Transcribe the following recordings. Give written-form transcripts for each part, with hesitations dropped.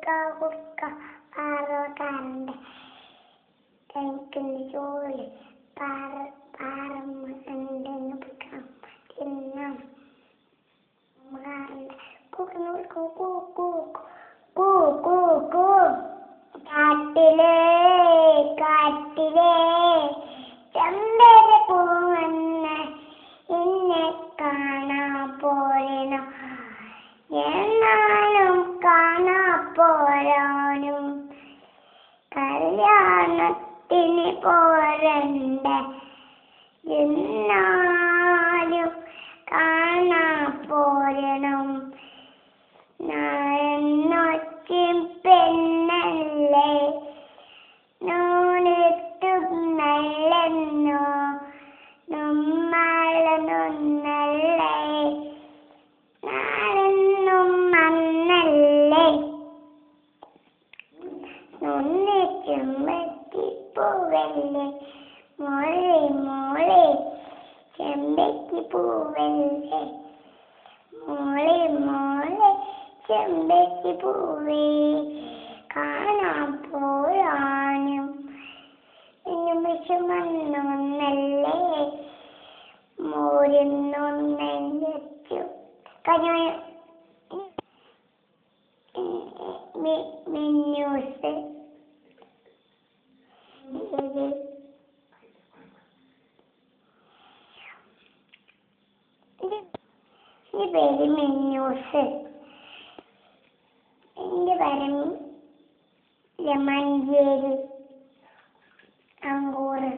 കുറുക്ക പാറക്കാരൻ്റെ എനിക്കുണ്ട് ജോലി പാറമ്മ പിടിക്കണം തിന്നാം കാട്ടിലേ ചെമ്പര പൂവന്ന എന്നെ കാണാ പോരണോ എന്നാലും കാണാ പോരാനും കല്യാണത്തിന് പോരണ്ട എന്നാലും കാണാ പോരണം നൊച്ചും പെണ്ണല്ലേ നൂലെത്തും നല്ലെന്നോ നമ്മളൊന്നല്ലേ നാളെന്നും മന്നല്ലേ നൊന്ന് ചെമ്പത്തിപ്പൂവല്ലേ മോളെ ചെമ്പത്തിപ്പൂവല്ലേ മോളെ ചെമ്പത്തിപ്പൂവേ കാണാൻ പോരാനും നിമിഷമൊന്നല്ലേ മോരുന്നൊന്നെച്ചു മിന്നൂസ് എൻ്റെ പേര് മിന്നൂസ് എൻ്റെ പേര് മഞ്ചേരി അങ്കൂറ്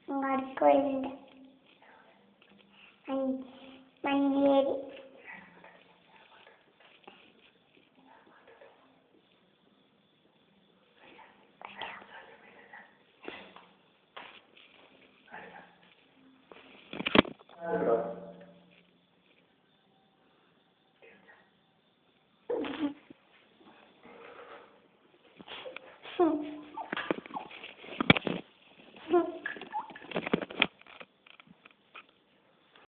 അങ്ങാടിക്കോലുണ്ട് മഞ്ചേരി